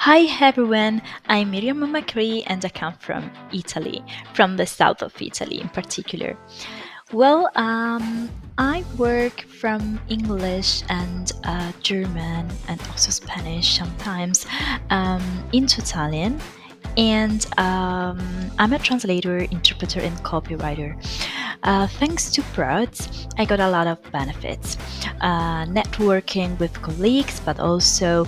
Hi everyone, I'm Miriam Macri and I come from Italy, from the south of Italy in particular. Well, I work from English and German and also Spanish sometimes into Italian. And I'm a translator, interpreter, and copywriter. Thanks to Prods, I got a lot of benefits. Networking with colleagues, but also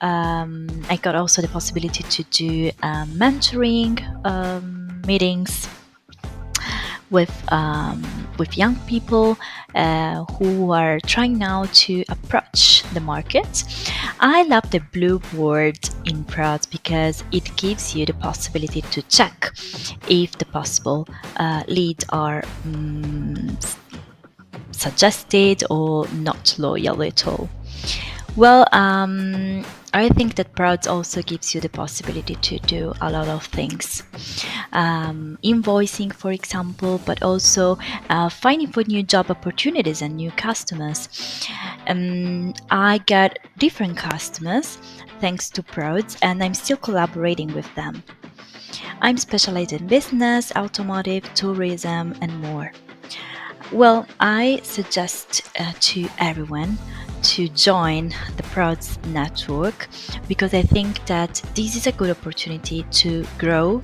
I got also the possibility to do mentoring meetings with young people who are trying now to approach the market. I love the blue board in Prods because it gives you the possibility to check if the possible leads are suggested or not loyal at all. Well, I think that Proud also gives you the possibility to do a lot of things. Invoicing, for example, but also finding for new job opportunities and new customers. I got different customers thanks to Proud, and I'm still collaborating with them. I'm specialized in business, automotive, tourism, and more. Well, I suggest to everyone to join the Prouds network because I think that this is a good opportunity to grow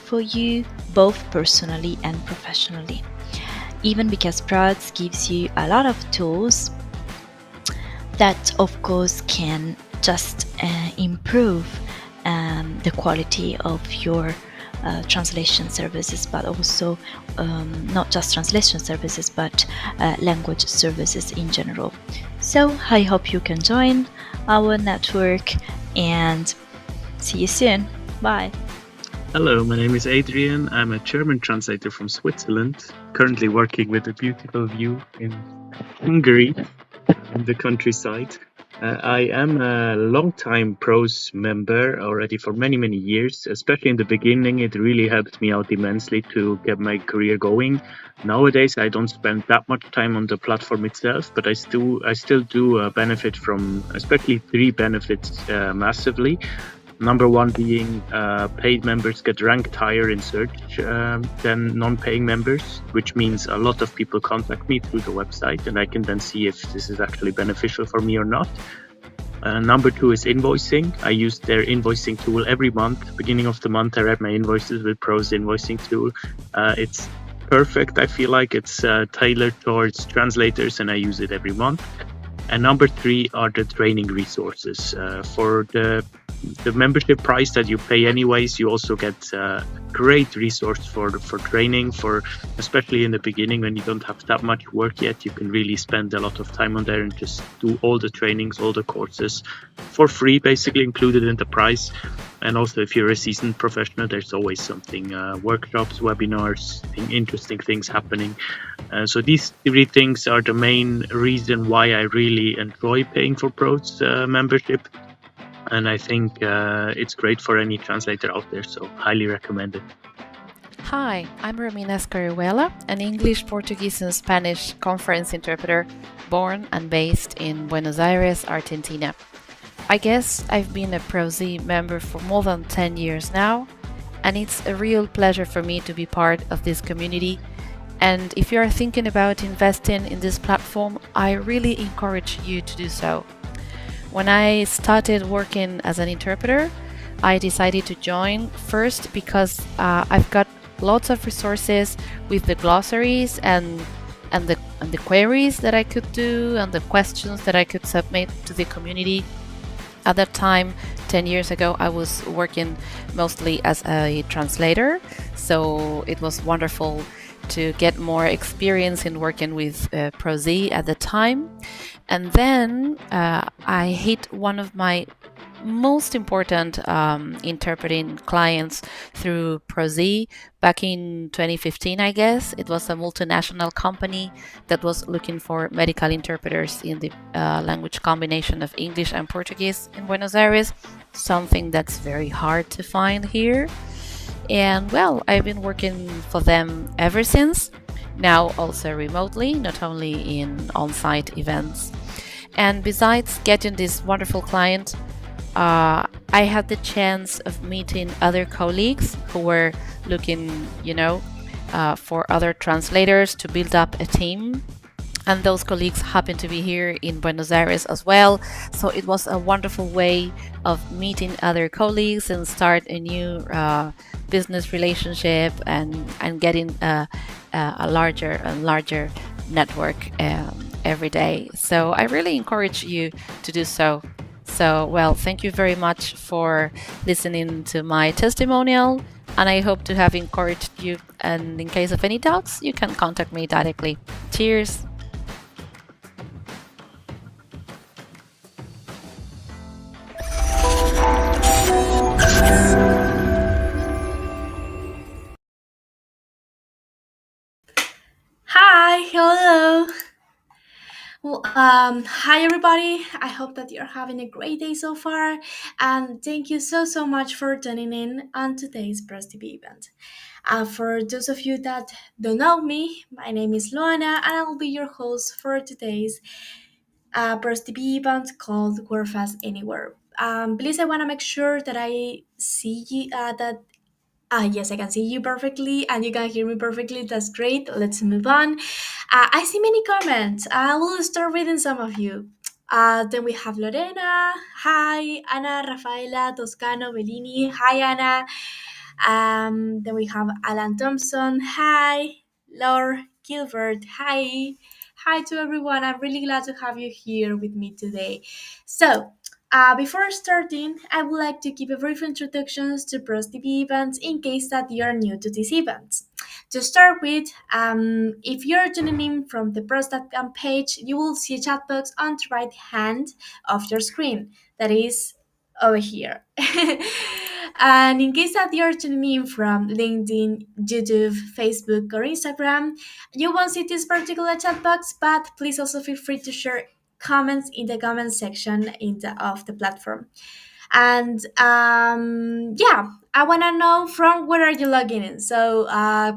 for you both personally and professionally. Even because Prouds gives you a lot of tools that of course can just improve the quality of your translation services, but also not just translation services, but language services in general. So I hope you can join our network and see you soon. Bye. Hello, my name is Adrian. I'm a German translator from Switzerland, currently working with a beautiful view in Hungary, in the countryside. I am a long-time Pros member already for many, many years. Especially in the beginning, it really helped me out immensely to get my career going. Nowadays, I don't spend that much time on the platform itself, but I still do benefit from especially three benefits massively. Number one being paid members get ranked higher in search than non-paying members, which means a lot of people contact me through the website and I can then see if this is actually beneficial for me or not. Number two is invoicing. I use their invoicing tool every month. Beginning of the month, I write my invoices with Pro's invoicing tool. It's perfect. I feel like it's tailored towards translators and I use it every month. And number three are the training resources. For the membership price that you pay anyways, you also get great resource for training, for especially in the beginning when you don't have that much work yet. You can really spend a lot of time on there and just do all the trainings, all the courses for free, basically included in the price. And also if you're a seasoned professional, there's always something, workshops, webinars, interesting things happening. So these three things are the main reason why I really enjoy paying for Pro's membership. And I think it's great for any translator out there, so highly recommend it. Hi, I'm Romina Escarihuela, an English, Portuguese, and Spanish conference interpreter born and based in Buenos Aires, Argentina. I guess I've been a ProZ member for more than 10 years now, and it's a real pleasure for me to be part of this community. And if you are thinking about investing in this platform, I really encourage you to do so. When I started working as an interpreter, I decided to join first because I've got lots of resources with the glossaries and the queries that I could do and the questions that I could submit to the community. At that time, 10 years ago, I was working mostly as a translator, so it was wonderful to get more experience in working with ProZ at the time. And then I hit one of my most important interpreting clients through ProZ back in 2015, I guess. It was a multinational company that was looking for medical interpreters in the language combination of English and Portuguese in Buenos Aires, something that's very hard to find here. And well, I've been working for them ever since, now also remotely, not only in on-site events. And besides getting this wonderful client, I I had the chance of meeting other colleagues who were looking, for other translators to build up a team. And those colleagues happen to be here in Buenos Aires as well. So it was a wonderful way of meeting other colleagues and start a new business relationship and getting a larger and larger network every day. So I really encourage you to do so. So, well, thank you very much for listening to my testimonial, and I hope to have encouraged you. And in case of any doubts, you can contact me directly. Cheers! Hi, hello. Hi everybody. I hope that you're having a great day so far, and thank you so much for tuning in on today's Press TV event. For those of you that don't know me, my name is Luana, and I will be your host for today's Press TV event called Wordfast Anywhere. Please, I want to make sure that I see you, that yes, I can see you perfectly and you can hear me perfectly. That's great. Let's move on. I see many comments. I will start reading some of you. Then we have Lorena. Hi. Ana, Rafaela, Toscano, Bellini. Hi, Ana. Then we have Alan Thompson. Hi. Laura Gilbert. Hi. Hi to everyone. I'm really glad to have you here with me today. So, before starting, I would like to give a brief introduction to Pros TV events in case that you are new to these events. To start with, if you're tuning in from the Pros.com page, you will see a chat box on the right hand of your screen. That is over here. And in case that you're tuning in from LinkedIn, YouTube, Facebook, or Instagram, you won't see this particular chat box, but please also feel free to share comments in the comment section of the platform. And yeah, I want to know from where are you logging in. So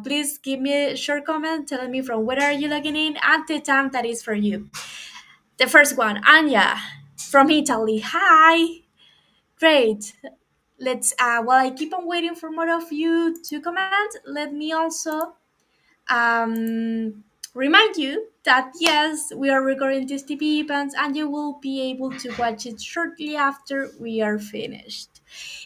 please give me a short comment telling me from where are you logging in and the time that is for you. The first one, Anya from Italy. Hi. Great. Let's while I keep on waiting for more of you to comment, let me also um, remind you that yes, we are recording this TV event and you will be able to watch it shortly after we are finished.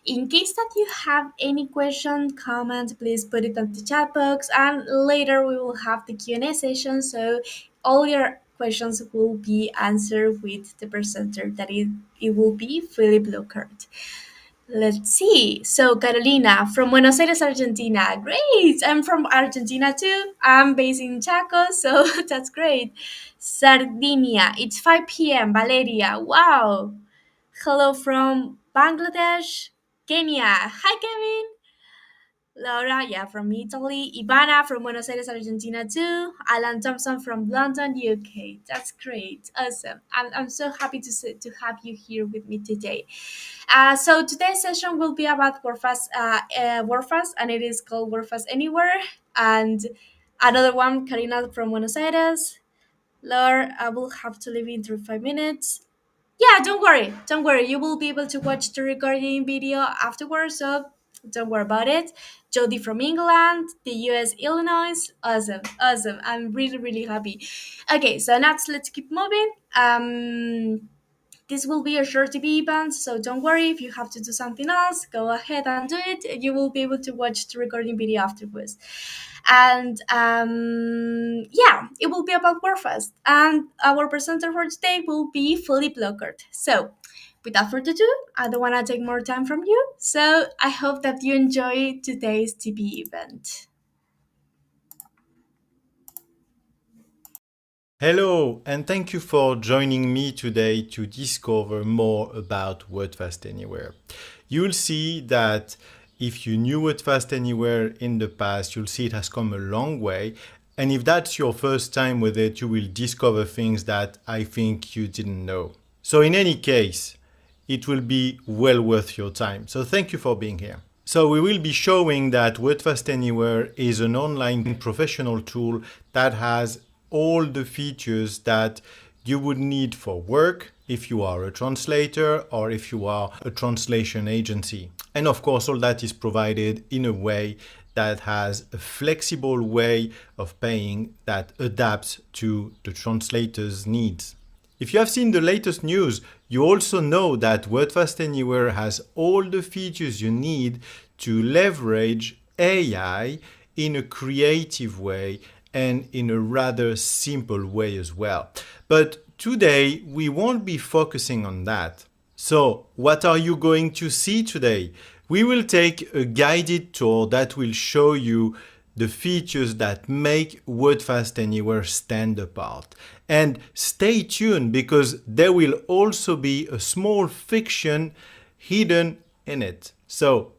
In case that you have any question, comment, please put it on the chat box and later we will have the Q&A session so all your questions will be answered with the presenter it will be Philip Lockhart. Let's see. So, Carolina from Buenos Aires, Argentina. Great. I'm from Argentina too. I'm based in Chaco, so that's great. Sardinia. It's 5 p.m. Valeria. Wow. Hello from Bangladesh, Kenya. Hi, Kevin. Laura, yeah, from Italy. Ivana from Buenos Aires, Argentina too. Alan Thompson from London, UK. That's great. Awesome. I'm so happy to have you here with me today. So today's session will be about Wordfast, and it is called Wordfast Anywhere. And another one, Karina from Buenos Aires. Laura, I will have to leave in 5 minutes. Yeah, don't worry. You will be able to watch the recording video afterwards, so don't worry about it. Jody from England, the US, Illinois. Awesome. I'm really happy. Okay, so now let's keep moving. This will be a short TV event, so don't worry if you have to do something else. Go ahead and do it. You will be able to watch the recording video afterwards. And yeah, it will be about Warfest. And our presenter for today will be Philip Lockhart. So, without further ado, I don't want to take more time from you. So, I hope that you enjoy today's TV event. Hello, and thank you for joining me today to discover more about Wordfast Anywhere. You'll see that if you knew Wordfast Anywhere in the past, you'll see it has come a long way. And if that's your first time with it, you will discover things that I think you didn't know. So in any case, it will be well worth your time. So thank you for being here. So we will be showing that Wordfast Anywhere is an online professional tool that has all the features that you would need for work if you are a translator or if you are a translation agency. And of course, all that is provided in a way that has a flexible way of paying that adapts to the translator's needs. If you have seen the latest news, you also know that Wordfast Anywhere has all the features you need to leverage AI in a creative way and in a rather simple way as well. But today, we won't be focusing on that. So, what are you going to see today? We will take a guided tour that will show you the features that make Wordfast Anywhere stand apart. And stay tuned because there will also be a small fiction hidden in it. So,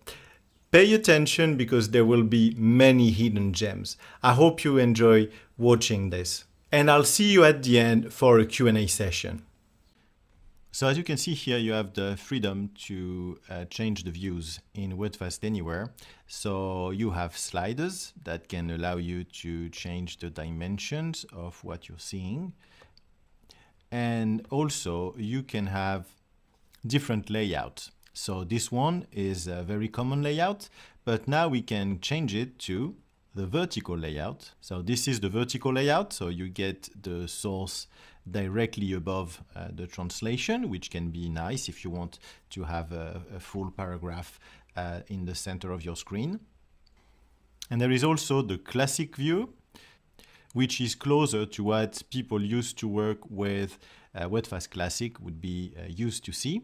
pay attention because there will be many hidden gems. I hope you enjoy watching this. And I'll see you at the end for a Q&A session. So as you can see here, you have the freedom to change the views in Wordfast Anywhere. So you have sliders that can allow you to change the dimensions of what you're seeing. And also you can have different layouts. So this one is a very common layout, but now we can change it to the vertical layout. So this is the vertical layout. So you get the source directly above the translation, which can be nice if you want to have a full paragraph in the center of your screen. And there is also the classic view, which is closer to what people used to work with Wordfast Classic would be used to see.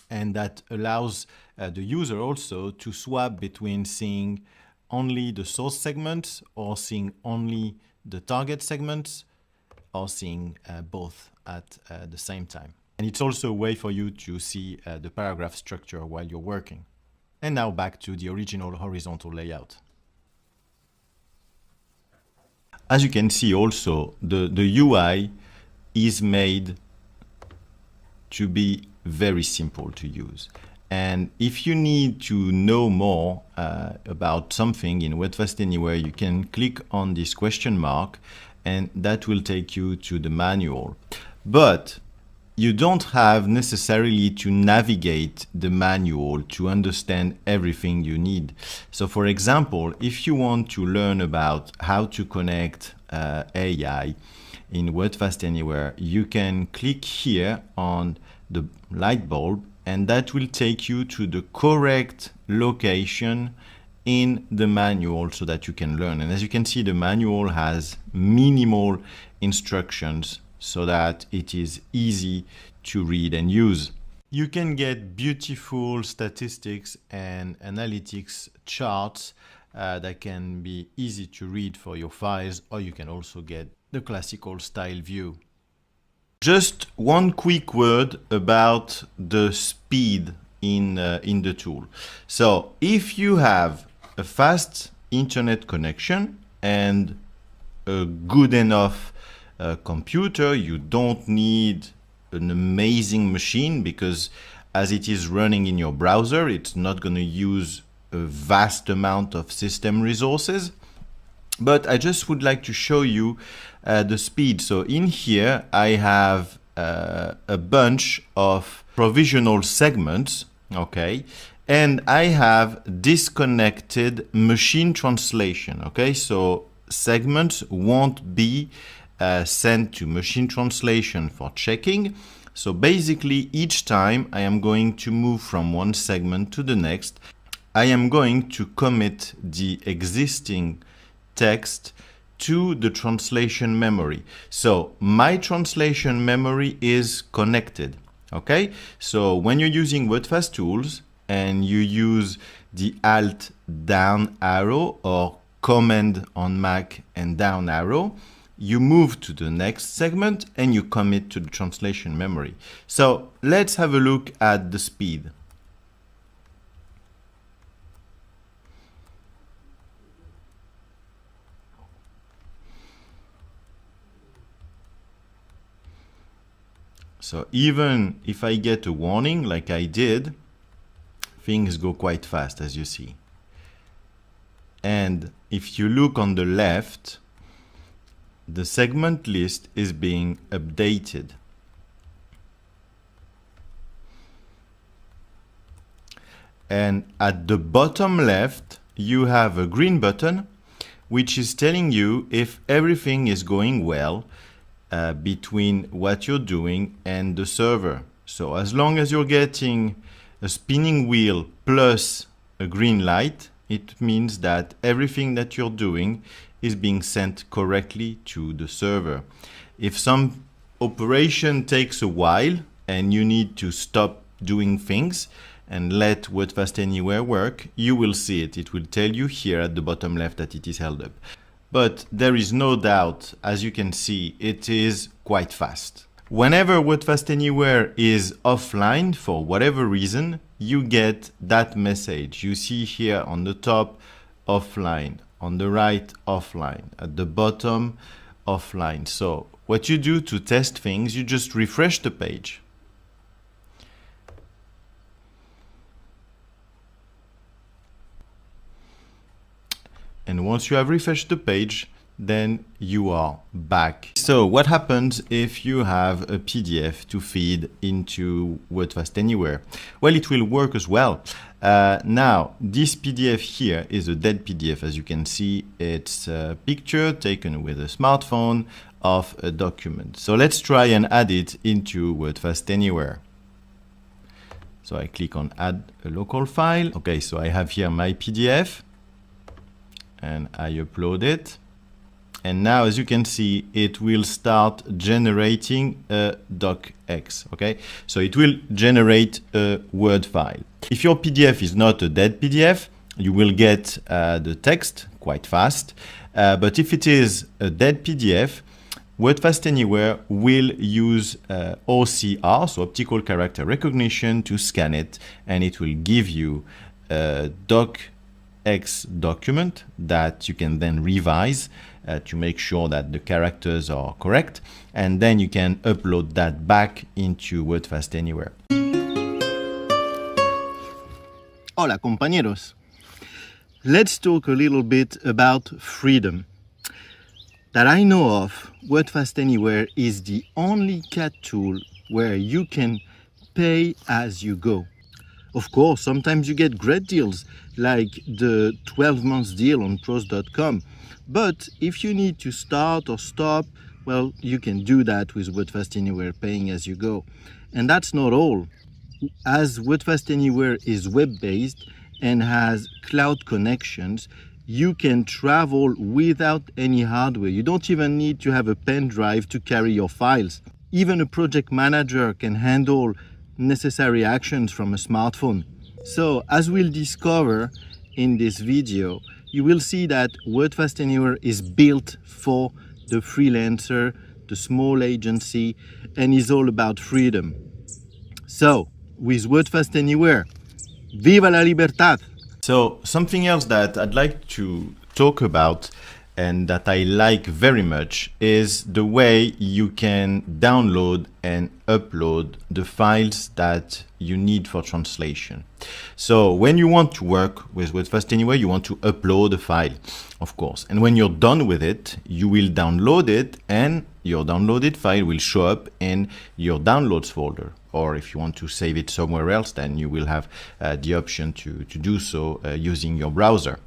And that allows the user also to swap between seeing only the source segments or seeing only the target segments or seeing both at the same time. And it's also a way for you to see the paragraph structure while you're working. And now back to the original horizontal layout. As you can see also, the UI is made to be very simple to use. And if you need to know more about something in Wordfast Anywhere, you can click on this question mark and that will take you to the manual. But you don't have necessarily to navigate the manual to understand everything you need. So for example, if you want to learn about how to connect AI in Wordfast Anywhere, you can click here on the light bulb and that will take you to the correct location in the manual so that you can learn. And as you can see, the manual has minimal instructions so that it is easy to read and use. You can get beautiful statistics and analytics charts that can be easy to read for your files, or you can also get the classical style view. Just one quick word about the speed in the tool. So if you have a fast internet connection and a good enough computer, you don't need an amazing machine because as it is running in your browser, it's not going to use a vast amount of system resources. But I just would like to show you the speed. So in here, I have a bunch of provisional segments, okay? And I have disconnected machine translation, okay? So segments won't be sent to machine translation for checking. So basically, each time I am going to move from one segment to the next, I am going to commit the existing text to the translation memory. So my translation memory is connected, okay? So when you're using Wordfast tools and you use the Alt down arrow or Command on Mac and down arrow, you move to the next segment and you commit to the translation memory. So let's have a look at the speed. So even if I get a warning like I did, things go quite fast, as you see. And if you look on the left, the segment list is being updated. And at the bottom left, you have a green button, which is telling you if everything is going well between what you're doing and the server. So as long as you're getting a spinning wheel plus a green light, it means that everything that you're doing is being sent correctly to the server. If some operation takes a while and you need to stop doing things and let Wordfast Anywhere work, you will see it. It will tell you here at the bottom left that it is held up. But there is no doubt, as you can see, it is quite fast. Whenever Wordfast Anywhere is offline for whatever reason, you get that message. You see here on the top, offline, on the right, offline, at the bottom, offline. So what you do to test things, you just refresh the page. And once you have refreshed the page, then you are back. So what happens if you have a PDF to feed into Wordfast Anywhere? Well, it will work as well. Now, this PDF here is a dead PDF. As you can see, it's a picture taken with a smartphone of a document. So let's try and add it into Wordfast Anywhere. So I click on add a local file. Okay, so I have here my PDF. And I upload it. And now, as you can see, it will start generating a docx, okay? So it will generate a Word file. If your PDF is not a dead PDF, you will get the text quite fast. But if it is a dead PDF, Wordfast Anywhere will use OCR, so optical character recognition, to scan it, and it will give you a docx document that you can then revise to make sure that the characters are correct, and then you can upload that back into Wordfast Anywhere. Hola compañeros. Let's talk a little bit about freedom. That I know of, Wordfast Anywhere is the only CAD tool where you can pay as you go. Of course, sometimes you get great deals, like the 12-month deal on pros.com. But if you need to start or stop, well, you can do that with Wordfast Anywhere paying as you go. And that's not all. As Wordfast Anywhere is web-based and has cloud connections, you can travel without any hardware. You don't even need to have a pen drive to carry your files. Even a project manager can handle necessary actions from a smartphone. So, as we'll discover in this video, you will see that Wordfast Anywhere is built for the freelancer, the small agency, and is all about freedom. So, with Wordfast Anywhere, viva la libertad! So, something else that I'd like to talk about and that I like very much is the way you can download and upload the files that you need for translation. So when you want to work with Wordfast Anywhere, you want to upload a file, of course. And when you're done with it, you will download it, and your downloaded file will show up in your downloads folder. Or if you want to save it somewhere else, then you will have the option to do so using your browser.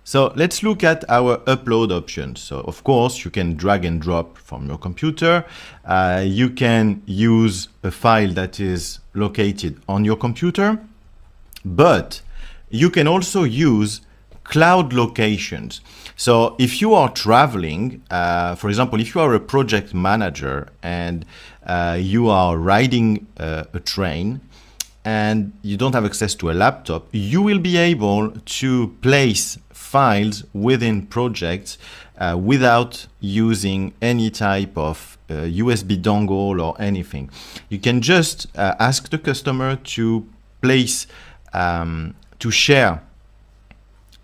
So let's look at our upload options. So of course, you can drag and drop from your computer. You can use a file that is located on your computer, but you can also use cloud locations. So if you are traveling, for example, if you are a project manager and you are riding a train and you don't have access to a laptop, you will be able to place files within projects without using any type of USB dongle or anything. You can just ask the customer to place, to share.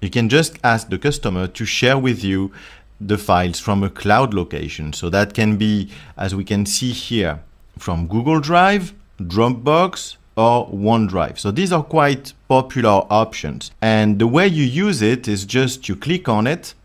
You can just ask the customer to share with you the files from a cloud location. So that can be, as we can see here, from Google Drive, Dropbox, or OneDrive. So these are quite popular options. And the way you use it is just you click on it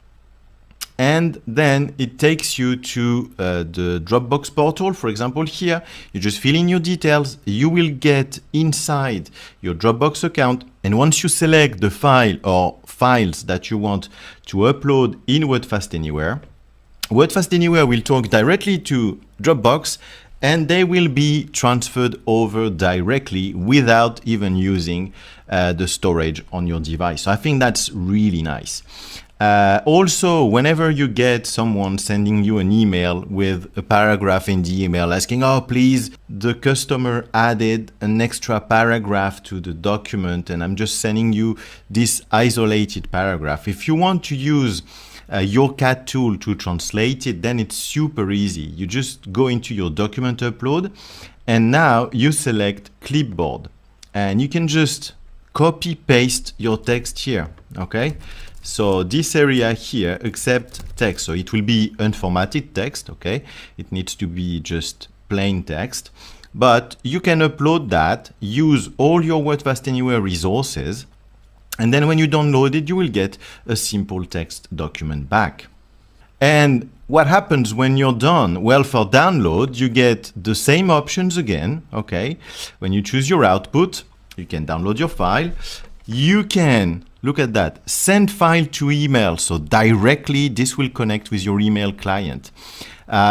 And then it takes you to the Dropbox portal. For example, here, you just fill in your details. You will get inside your Dropbox account. And once you select the file or files that you want to upload in Wordfast Anywhere, Wordfast Anywhere will talk directly to Dropbox, and they will be transferred over directly without even using the storage on your device. So I think that's really nice. Also, whenever you get someone sending you an email with a paragraph in the email asking, oh, please, the customer added an extra paragraph to the document and I'm just sending you this isolated paragraph. If you want to use your CAT tool to translate it, then it's super easy. You just go into your document upload and now you select clipboard and you can just copy paste your text here. Okay. So this area here, accept text. So it will be unformatted text, okay? It needs to be just plain text. But you can upload that, use all your Wordfast Anywhere resources, and then when you download it, you will get a simple text document back. And what happens when you're done? Well, for download, you get the same options again, okay? When you choose your output, you can download your file. You can, look at that, send file to email. So directly, this will connect with your email client.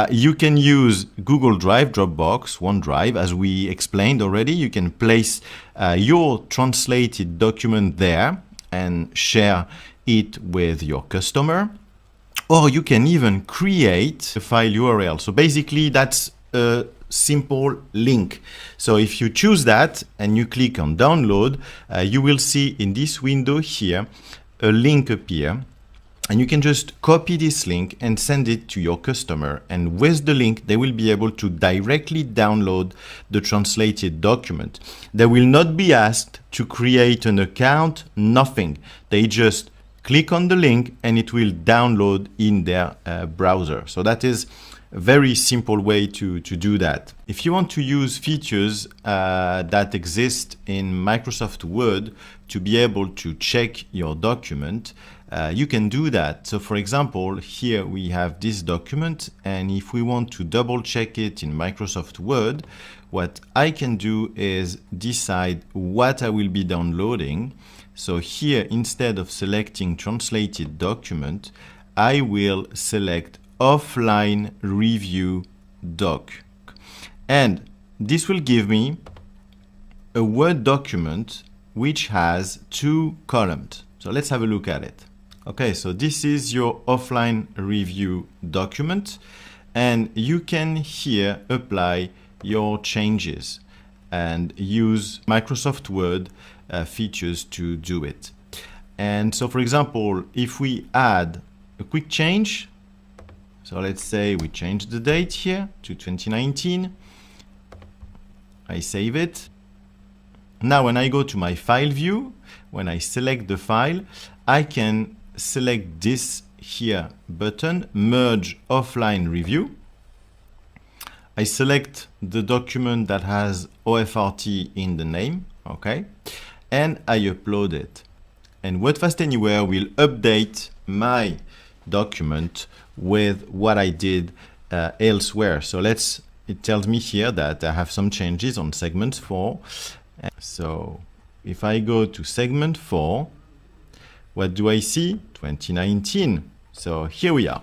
You can use Google Drive, Dropbox, OneDrive, as we explained already. You can place your translated document there and share it with your customer. Or you can even create a file URL. So basically, that's a simple link. So if you choose that and you click on download, you will see in this window here a link appear, and you can just copy this link and send it to your customer, and with the link they will be able to directly download the translated document. They will not be asked to create an account, nothing. They just click on the link and it will download in their browser. So that is a very simple way to do that. If you want to use features that exist in Microsoft Word to be able to check your document, you can do that. So for example, here we have this document, and if we want to double check it in Microsoft Word, what I can do is decide what I will be downloading. So here, instead of selecting translated document, I will select offline review doc. And this will give me a Word document which has 2 columns. So let's have a look at it. Okay, so this is your offline review document, and you can here apply your changes and use Microsoft Word features to do it. And so for example, if we add a quick change, so let's say we change the date here to 2019. I save it. Now when I go to my file view, when I select the file, I can select this here button, merge offline review. I select the document that has OFRT in the name, okay, and I upload it. And Wordfast Anywhere will update my document with what I did elsewhere. So it tells me here that I have some changes on segment 4. So if I go to segment 4, what do I see? 2019. So here we are.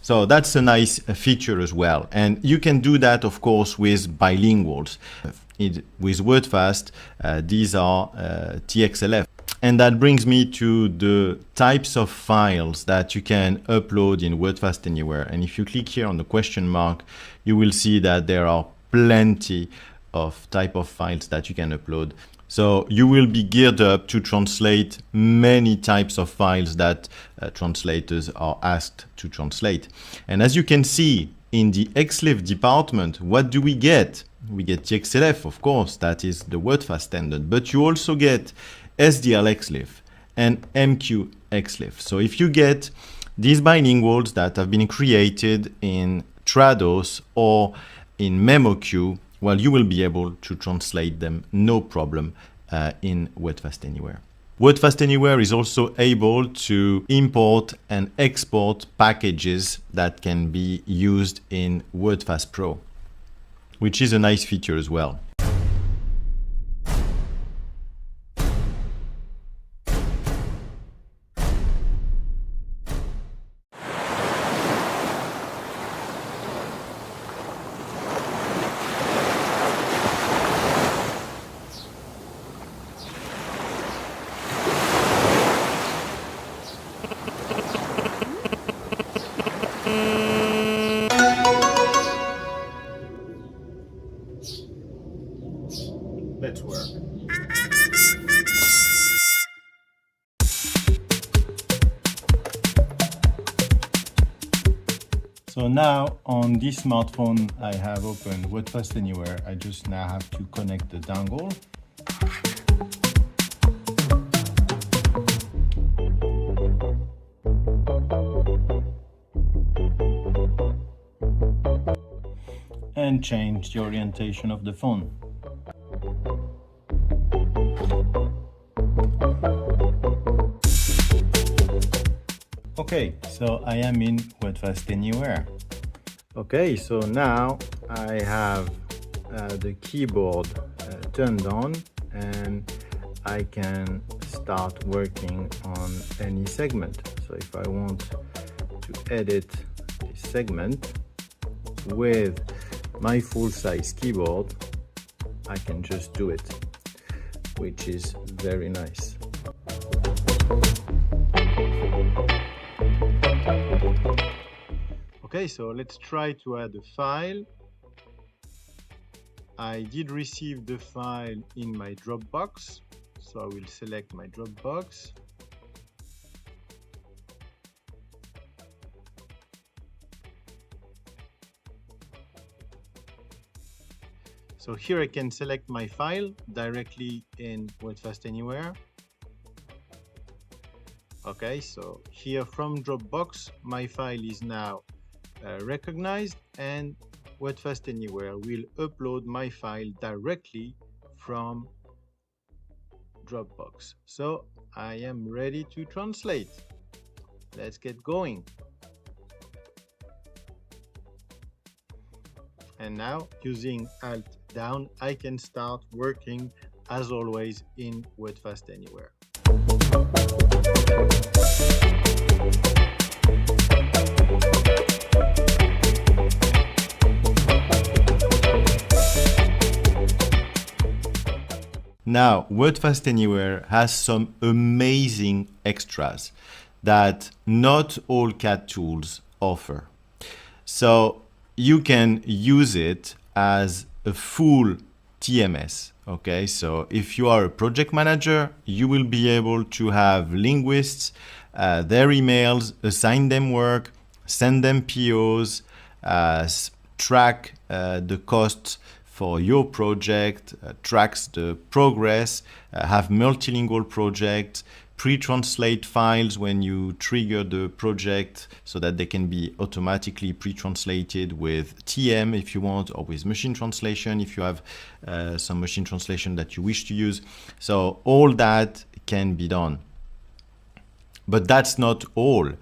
So that's a nice feature as well. And you can do that, of course, with bilinguals. With Wordfast, these are TXLF. And that brings me to the types of files that you can upload in Wordfast Anywhere. And if you click here on the question mark, you will see that there are plenty of type of files that you can upload. So you will be geared up to translate many types of files that translators are asked to translate. And as you can see in the XLIF department, what do we get? We get TXLF, of course, that is the Wordfast standard, but you also get SDL XLIF and MQ XLIF. So if you get these bilinguals that have been created in Trados or in MemoQ, well, you will be able to translate them no problem in Wordfast Anywhere. Wordfast Anywhere is also able to import and export packages that can be used in Wordfast Pro, which is a nice feature as well. Let's work. So now on this smartphone, I have opened Wordfast Anywhere. I just now have to connect the dongle. And change the orientation of the phone. Okay, so I am in Wordfast Anywhere. Okay, so now I have the keyboard turned on and I can start working on any segment. So if I want to edit this segment with my full-size keyboard, I can just do it, which is very nice. Okay, so let's try to add a file. I did receive the file in my Dropbox, so I will select my Dropbox. So here I can select my file directly in Wordfast Anywhere. Okay, so here from Dropbox, my file is now recognized, and Wordfast Anywhere will upload my file directly from Dropbox. So I am ready to translate. Let's get going. And now, using Alt down, I can start working as always in Wordfast Anywhere. Now, Wordfast Anywhere has some amazing extras that not all CAD tools offer. So you can use it as a full TMS. Okay, so if you are a project manager, you will be able to have linguists, their emails, assign them work, send them POs, track the costs for your project, tracks the progress, have multilingual projects, pre-translate files when you trigger the project so that they can be automatically pre-translated with TM if you want, or with machine translation if you have some machine translation that you wish to use. So all that can be done. But that's not all.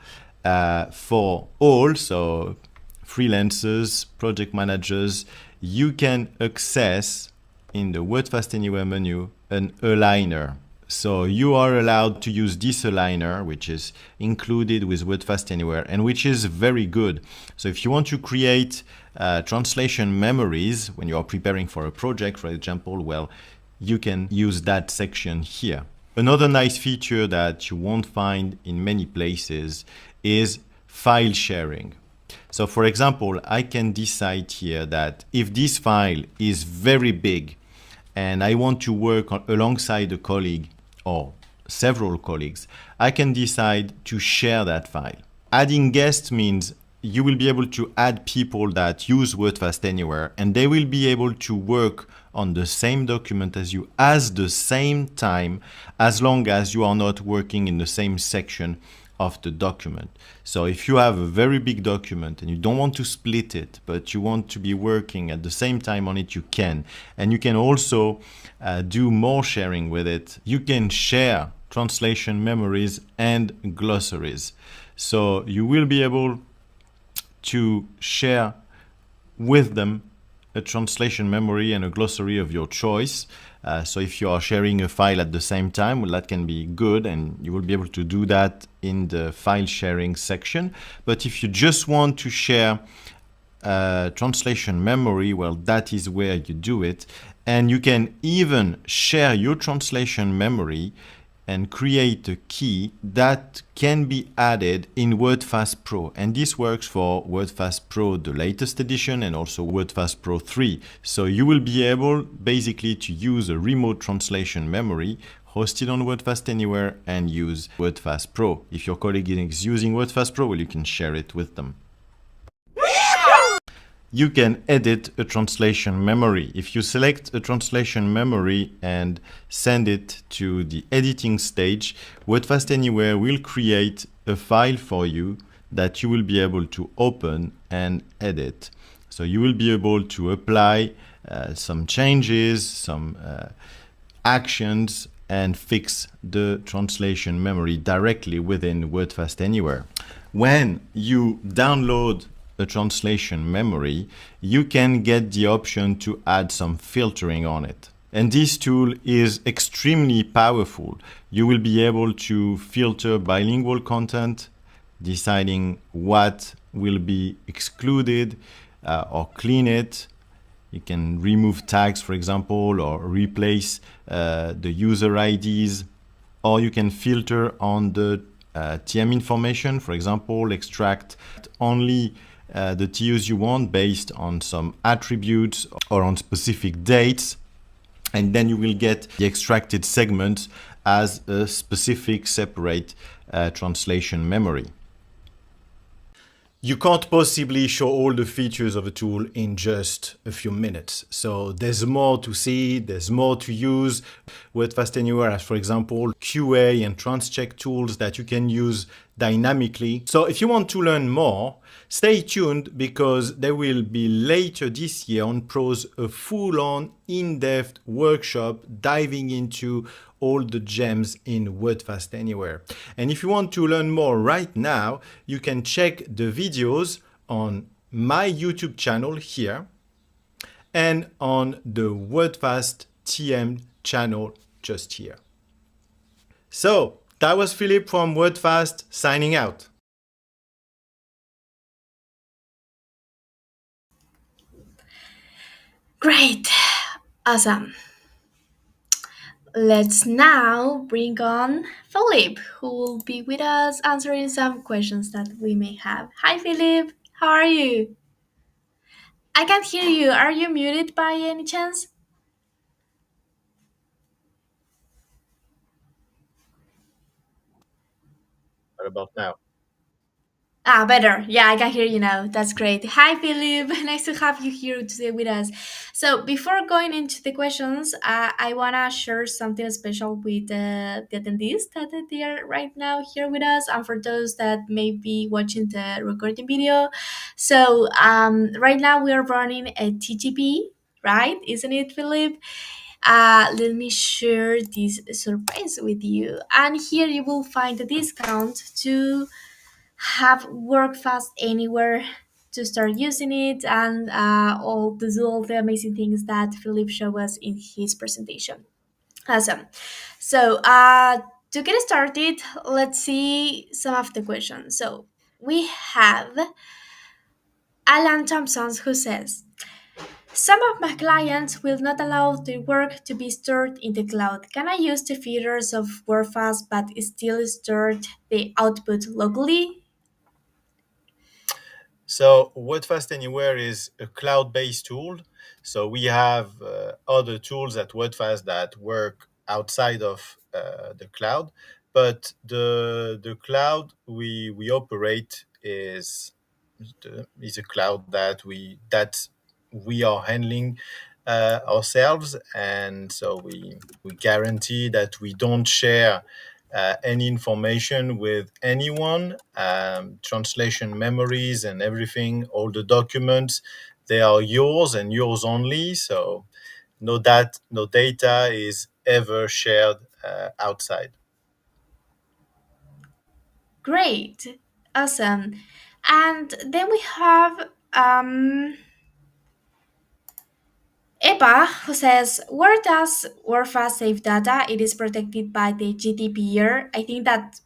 For all, so freelancers, project managers, you can access in the Wordfast Anywhere menu an aligner. So you are allowed to use this aligner, which is included with Wordfast Anywhere and which is very good. So if you want to create translation memories when you are preparing for a project, for example, well, you can use that section here. Another nice feature that you won't find in many places is file sharing. So for example, I can decide here that if this file is very big and I want to work alongside a colleague or several colleagues, I can decide to share that file. Adding guests means you will be able to add people that use Wordfast Anywhere and they will be able to work on the same document as you at the same time, as long as you are not working in the same section of the document. So if you have a very big document and you don't want to split it, but you want to be working at the same time on it, you can. And you can also do more sharing with it. You can share translation memories and glossaries. So you will be able to share with them a translation memory and a glossary of your choice. So if you are sharing a file at the same time, well, that can be good, and you will be able to do that in the file sharing section. But if you just want to share translation memory, well, that is where you do it. And you can even share your translation memory and create a key that can be added in Wordfast Pro. And this works for Wordfast Pro, the latest edition, and also Wordfast Pro 3. So you will be able basically to use a remote translation memory hosted on Wordfast Anywhere and use Wordfast Pro. If your colleague is using Wordfast Pro, well, you can share it with them. You can edit a translation memory. If you select a translation memory and send it to the editing stage, Wordfast Anywhere will create a file for you that you will be able to open and edit. So you will be able to apply some changes, some actions, and fix the translation memory directly within Wordfast Anywhere. When you download a translation memory, you can get the option to add some filtering on it. And this tool is extremely powerful. You will be able to filter bilingual content, deciding what will be excluded or clean it. You can remove tags, for example, or replace the user IDs, or you can filter on the TM information, for example, extract only the TUs you want based on some attributes or on specific dates, and then you will get the extracted segments as a specific separate translation memory. You can't possibly show all the features of a tool in just a few minutes. So there's more to see, there's more to use. Wordfast Anywhere has, for example, QA and transcheck tools that you can use dynamically. So if you want to learn more, stay tuned, because there will be later this year on Pros a full-on in-depth workshop diving into all the gems in Wordfast Anywhere. And if you want to learn more right now, you can check the videos on my YouTube channel here and on the Wordfast TM channel just here. So that was Philip from Wordfast signing out. Great. Awesome. Let's now bring on Philip, who will be with us answering some questions that we may have. Hi, Philip. How are you? I can't hear you. Are you muted by any chance? What about now? Ah, better. Yeah, I can hear you now. That's great. Hi, Philip. Nice to have you here today with us. So, before going into the questions, I want to share something special with the attendees that they are right now here with us, and for those that may be watching the recording video. So, right now we are running a TGP, right? Isn't it, Philip? Let me share this surprise with you. And here you will find a discount to have work fast anywhere, to start using it, and all the amazing things that Philip showed us in his presentation. Awesome. So to get started, let's see some of the questions. So we have Alan Thompson, who says, some of my clients will not allow their work to be stored in the cloud. Can I use the features of WordFast but still store the output locally? So Wordfast Anywhere is a cloud-based tool. So we have other tools at Wordfast that work outside of the cloud, but the cloud we operate is a cloud that we are handling ourselves, and so we guarantee that we don't share any information with anyone. Translation memories and everything, all the documents, they are yours and yours only. So no data is ever shared outside. Great. Awesome. And then we have Eva, who says, where does Wordfast save data? It is protected by the GDPR. I think that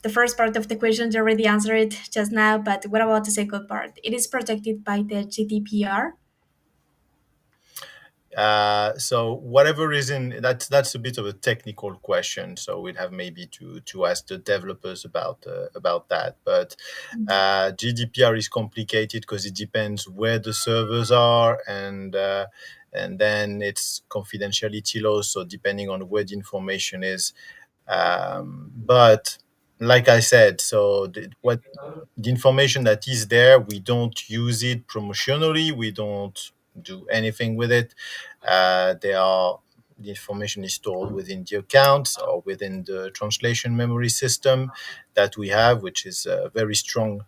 the first part of the question you already answered it just now, but what about the second part? It is protected by the GDPR. So whatever reason, that's a bit of a technical question. So we'd have maybe to ask the developers about that. But GDPR is complicated because it depends where the servers are, and then it's confidentiality laws. So depending on where the information is, but like I said, so what the information that is there, we don't use it promotionally. We don't do anything with it. They are the information is stored within the accounts or within the translation memory system that we have, which is a very strong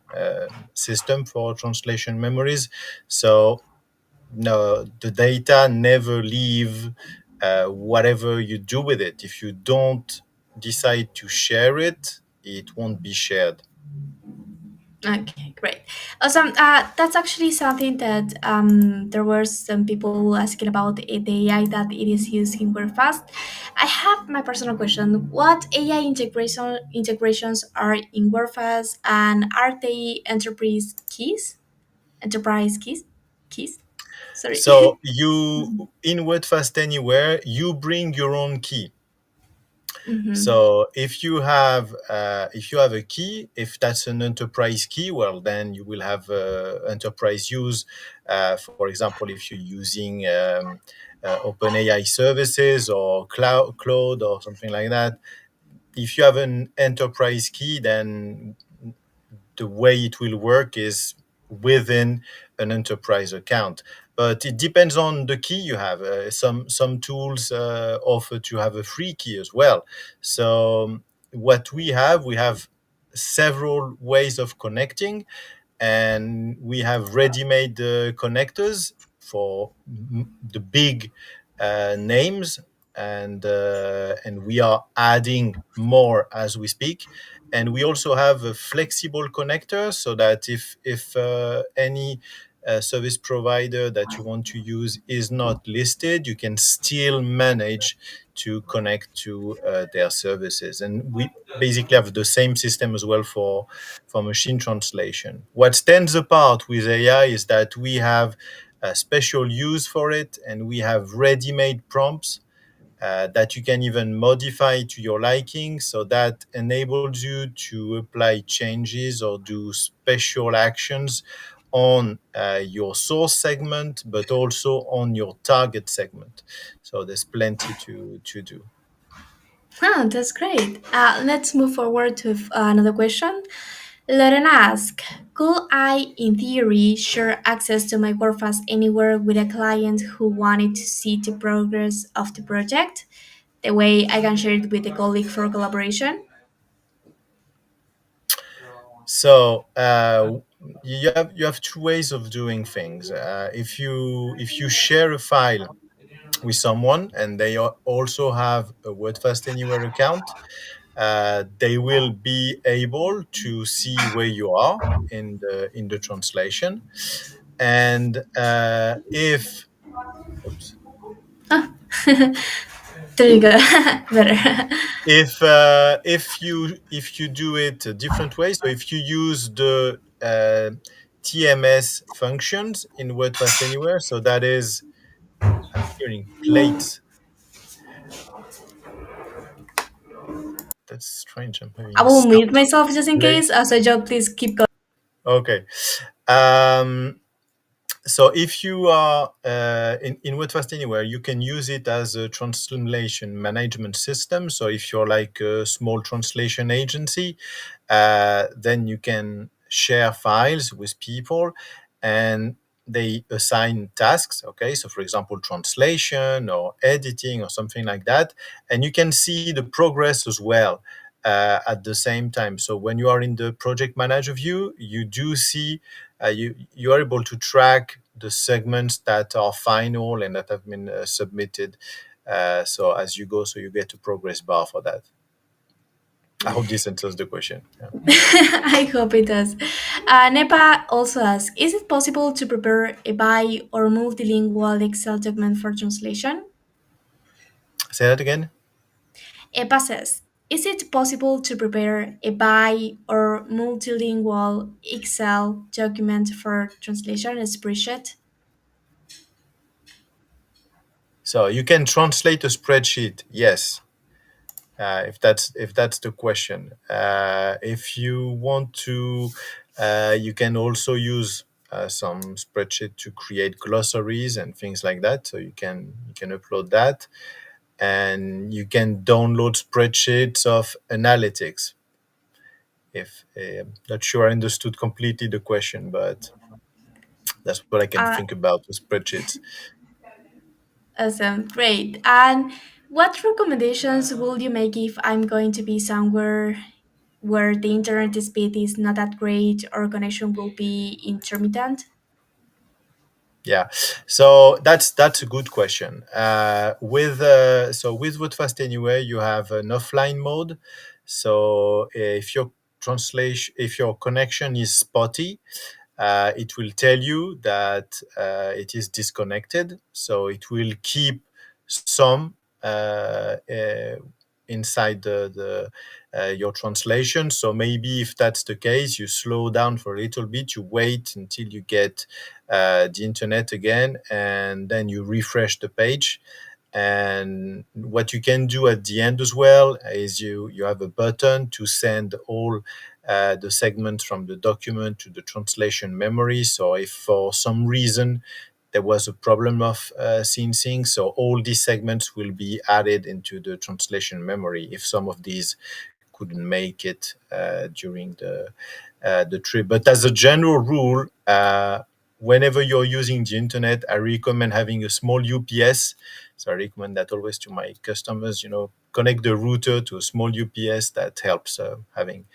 system for translation memories. So no, the data never leave whatever you do with it. If you don't decide to share it, it won't be shared. Okay, great. Awesome. That's actually something that there were some people asking about the AI that it is used in Wordfast. I have my personal question. What AI integrations are in Wordfast, and are they enterprise keys? Enterprise keys? Keys? Sorry. So you in Wordfast Anywhere, you bring your own key. Mm-hmm. So if you have a key, if that's an enterprise key, well then you will have enterprise use. For example, if you're using OpenAI services or cloud or something like that, if you have an enterprise key, then the way it will work is within an enterprise account. But it depends on the key you have. Some tools offer to have a free key as well. So what we have several ways of connecting, and we have ready-made connectors for the big names, and we are adding more as we speak. And we also have a flexible connector so that if any service provider that you want to use is not listed, you can still manage to connect to their services. And we basically have the same system as well for machine translation. What stands apart with AI is that we have a special use for it, and we have ready-made prompts that you can even modify to your liking. So that enables you to apply changes or do special actions on your source segment, but also on your target segment. So there's plenty to do. Ah, that's great. Let's move forward to another question. Lorena asks, could I, in theory, share access to my Wordfast Anywhere with a client who wanted to see the progress of the project? The way I can share it with a colleague for collaboration? So you have two ways of doing things. If you share a file with someone and they also have a Wordfast Anywhere account, they will be able to see where you are in the translation. And if oops, There you go. Better. if you do it a different way, so if you use the TMS functions in Wordfast Anywhere, so that is I'm hearing plates. That's strange. I'm I having will mute sound of myself just in case. plates. So, Joe, please keep going. Okay. Um, so if you are in Wordfast Anywhere, you can use it as a translation management system. So if you're like a small translation agency, then you can share files with people and they assign tasks. Okay, so for example, translation or editing or something like that, and you can see the progress as well at the same time. So when you are in the project manager view, you do see you are able to track the segments that are final and that have been submitted. So as you go, so you get a progress bar for that. I hope this answers the question. Yeah. I hope it does. Nepa also asks, is it possible to prepare a bi or multilingual Excel document for translation? Say that again. Epa says, is it possible to prepare a bi or multilingual Excel document for translation, a spreadsheet? So you can translate a spreadsheet. Yes, if that's the question. If you want to, you can also use some spreadsheet to create glossaries and things like that. So you can upload that, and you can download spreadsheets of analytics. If not sure I understood completely the question, but that's what I can Uh, think about with spreadsheets. Awesome, great. And what recommendations will you make if I'm going to be somewhere where the internet speed is not that great or connection will be intermittent? Yeah, so that's a good question. With Wordfast Anywhere, you have an offline mode. So if your connection is spotty, it will tell you that it is disconnected. So it will keep some inside the your translation. So maybe if that's the case, you slow down for a little bit, you wait until you get the internet again, and then you refresh the page. And what you can do at the end as well is you have a button to send all the segments from the document to the translation memory. So if for some reason there was a problem of syncing, so all these segments will be added into the translation memory if some of these couldn't make it during the trip. But as a general rule, whenever you're using the internet, I recommend having a small UPS. So I recommend that always to my customers. Connect the router to a small UPS. That helps having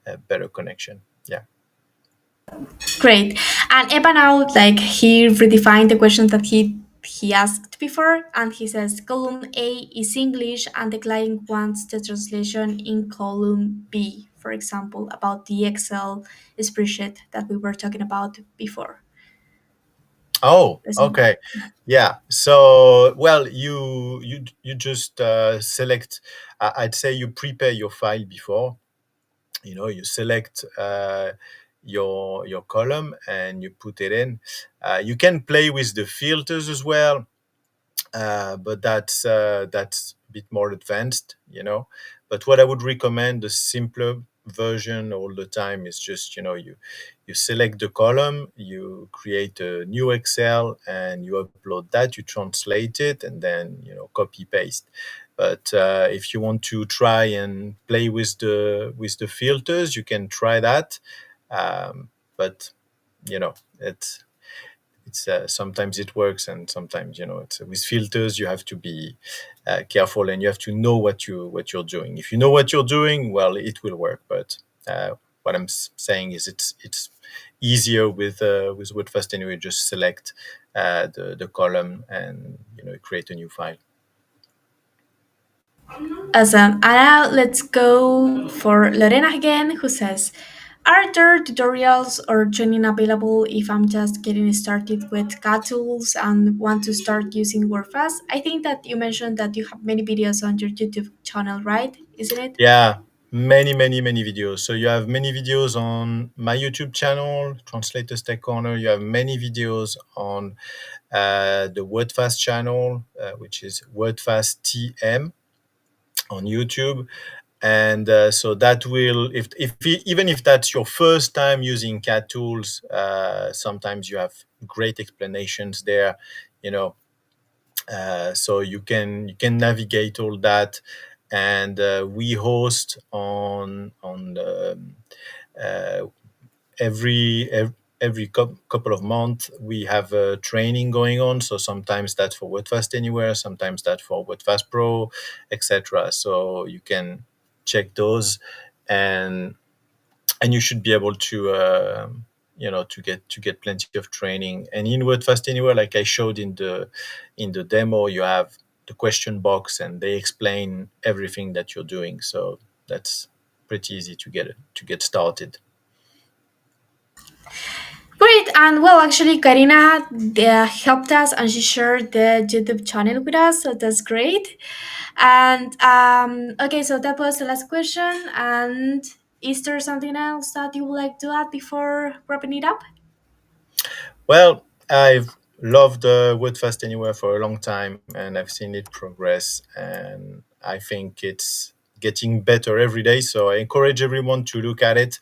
a better connection. Yeah. Great. And Epa now, like, he redefined the question that he asked before, and he says column A is English, and the client wants the translation in column B, for example, about the Excel spreadsheet that we were talking about before. Oh, Listen. okay. Yeah. So, well, you just select. I'd say you prepare your file before. You select your column and you put it in. You can play with the filters as well, but that's a bit more advanced. But what I would recommend, the simpler version all the time, is just you select the column, you create a new Excel, and you upload that, you translate it, and then copy paste. But if you want to try and play with the filters, you can try that. But it's sometimes it works, and sometimes it's with filters you have to be careful, and you have to know what you're doing. If you know what you're doing, well, it will work. But what I'm saying is it's easier with Wordfast Anyway. Just select the column and create a new file. Awesome. And now let's go for Lorena again, who says, are there tutorials or training available if I'm just getting started with CAD tools and want to start using WordFast? I think that you mentioned that you have many videos on your YouTube channel, right? Isn't it? Yeah, many, many, many videos. So you have many videos on my YouTube channel, Translators Tech Corner. You have many videos on the Wordfast channel, which is Wordfast TM on YouTube. And so that will, even if that's your first time using CAD tools, sometimes you have great explanations there. You know, so you can navigate all that. And we host on uh, every couple of months we have a training going on. So sometimes that's for Wordfast Anywhere, sometimes that's for Wordfast Pro, etc. So you can check those, and you should be able to to get plenty of training. And in Wordfast Anywhere, like I showed in the demo, you have the question box, and they explain everything that you're doing. So that's pretty easy to get started. Great, and well, actually, Karina helped us and she shared the YouTube channel with us, so that's great. And okay, so that was the last question. And is there something else that you would like to add before wrapping it up? Well, I've loved Wordfast Anywhere for a long time, and I've seen it progress, and I think it's getting better every day. So I encourage everyone to look at it.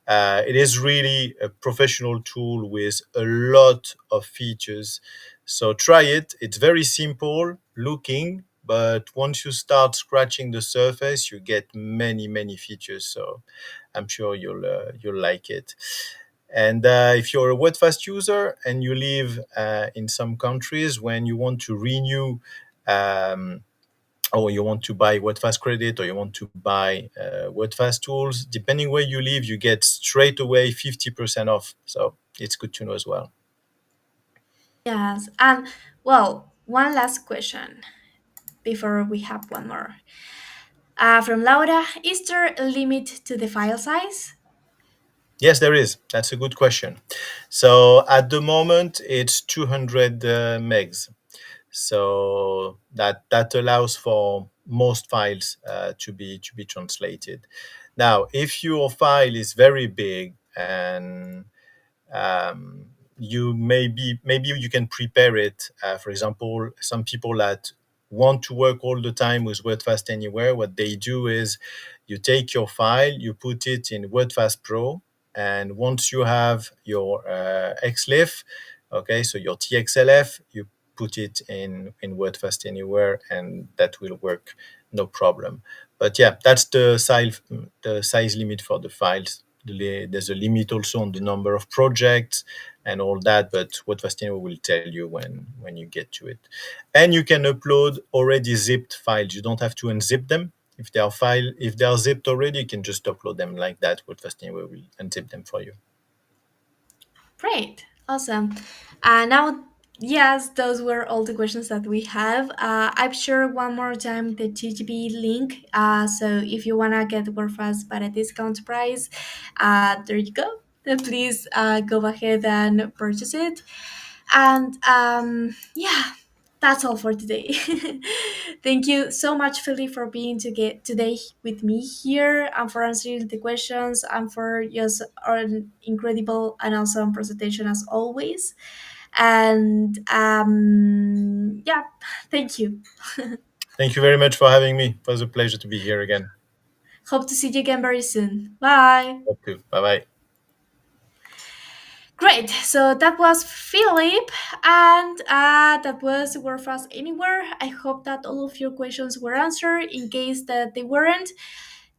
It is really a professional tool with a lot of features. So try it. It's very simple looking, but once you start scratching the surface, you get many features. So I'm sure you'll like it. And if you're a Wordfast user and you live in some countries, when you want to renew um, or you want to buy Wordfast credit or you want to buy Wordfast tools, depending where you live, you get straight away 50% off. So it's good to know as well. Yes, and well, one last question before we have one more. From Laura, is there a limit to the file size? Yes, there is. That's a good question. So at the moment, it's 200 megs. So that allows for most files to be translated. Now, if your file is very big and um, you maybe you can prepare it. For example, some people that want to work all the time with Wordfast Anywhere, what they do is you take your file, you put it in Wordfast Pro, and once you have your XLIF, okay, so your TXLF, you put it in Wordfast Anywhere, and that will work no problem. But yeah, that's the size limit for the files. There's a limit also on the number of projects and all that, but Wordfast Anywhere will tell you when you get to it. And you can upload already zipped files. You don't have to unzip them. If they are zipped already, you can just upload them like that. Wordfast Anywhere will unzip them for you. Great, awesome. Now, yes, those were all the questions that we have. I've shared one more time the TGB link. So if you wanna get WordFast at a discount price, there you go. Then please go ahead and purchase it. And yeah, that's all for today. Thank you so much, Philly, for being today with me here and for answering the questions and for just an incredible and awesome presentation as always. And yeah, thank you. Thank you very much for having me. It was a pleasure to be here again. Hope to see you again very soon. Bye. Hope to. Bye bye. Great. So that was Philip, and that was Wordfast Anywhere. I hope that all of your questions were answered. In case that they weren't,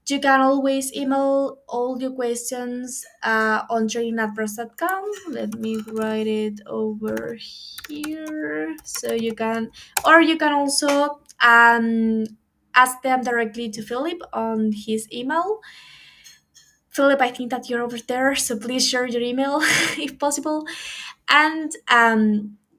you can always email all your questions on trainingatpress.com. Let me write it over here so you can, or you can also ask them directly to Philip on his email. Philip, I think that you're over there, so please share your email if possible. And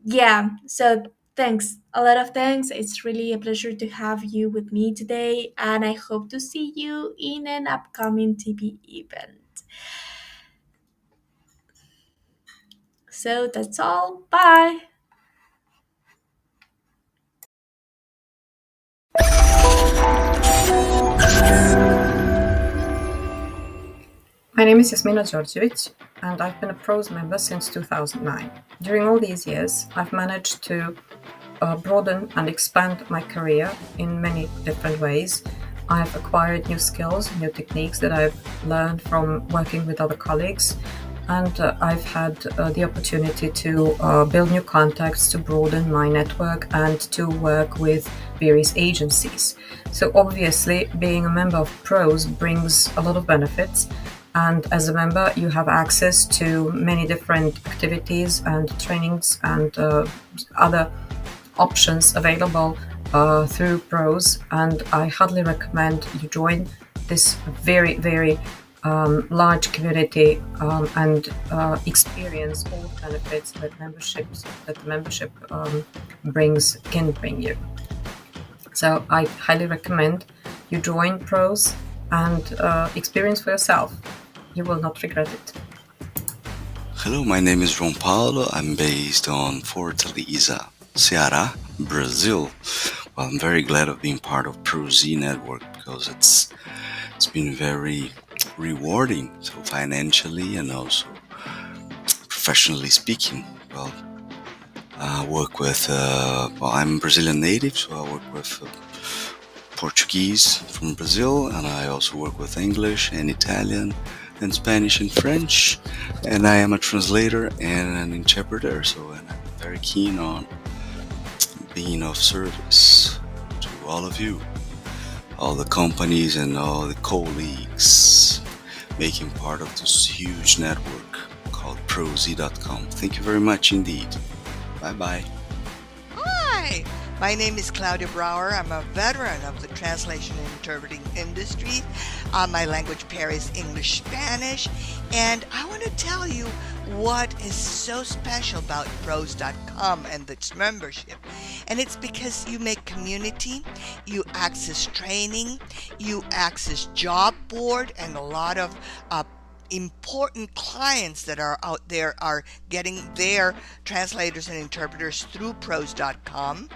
yeah, so thanks, a lot of thanks. It's really a pleasure to have you with me today, and I hope to see you in an upcoming TP event. So that's all. Bye. My name is Jasmina Georgievich, and I've been a PROS member since 2009. During all these years, I've managed to broaden and expand my career in many different ways. I've acquired new skills, new techniques that I've learned from working with other colleagues, and I've had the opportunity to build new contacts, to broaden my network, and to work with various agencies. So obviously, being a member of PROS brings a lot of benefits. And as a member, you have access to many different activities and trainings and other options available through PROS. And I heartily recommend you join this very large community and experience all the benefits that the membership can bring you. So I highly recommend you join PROS and experience for yourself. You will not regret it. Hello, my name is João Paulo. I'm based on Fortaleza, Ceará, Brazil. Well, I'm very glad of being part of ProZ Network because it's been very rewarding, so financially and also professionally speaking. Well, I work with, I'm Brazilian native, so I work with Portuguese from Brazil, and I also work with English and Italian and Spanish and French, and I am a translator and an interpreter, so and I'm very keen on being of service to all of you, all the companies and all the colleagues making part of this huge network called ProZ.com. Thank you very much indeed. Bye-bye. Hi, my name is Claudia Brower. I'm a veteran of the translation and interpreting industry. My language pair is English-Spanish, and I want to tell you what is so special about pros.com and its membership. And it's because you make community, you access training, you access job board, and a lot of important clients that are out there are getting their translators and interpreters through pros.com.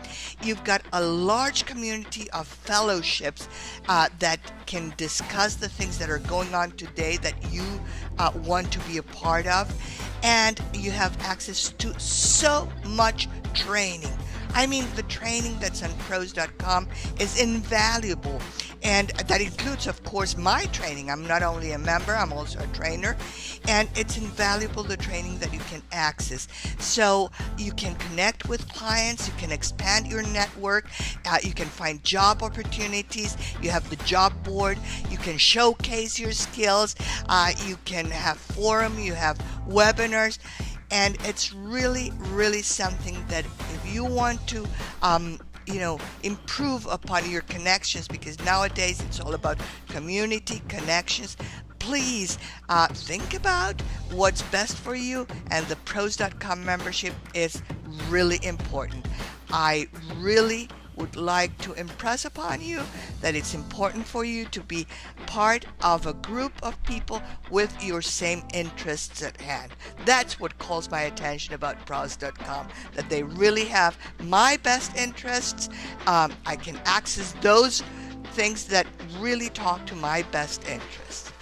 You've got a large community of fellowships that can discuss the things that are going on today that you want to be a part of. And you have access to so much training. I mean, the training that's on pros.com is invaluable. And that includes, of course, my training. I'm not only a member, I'm also a trainer. And it's invaluable, the training that you can access. So you can connect with clients, you can expand your network, you can find job opportunities, you have the job board, you can showcase your skills, you can have forum, you have webinars. And it's really, really something that if you want to, improve upon your connections, because nowadays it's all about community connections, please think about what's best for you, and the pros.com membership is really important. I really would like to impress upon you that it's important for you to be part of a group of people with your same interests at hand. That's what calls my attention about pros.com, that they really have my best interests. I can access those things that really talk to my best interests.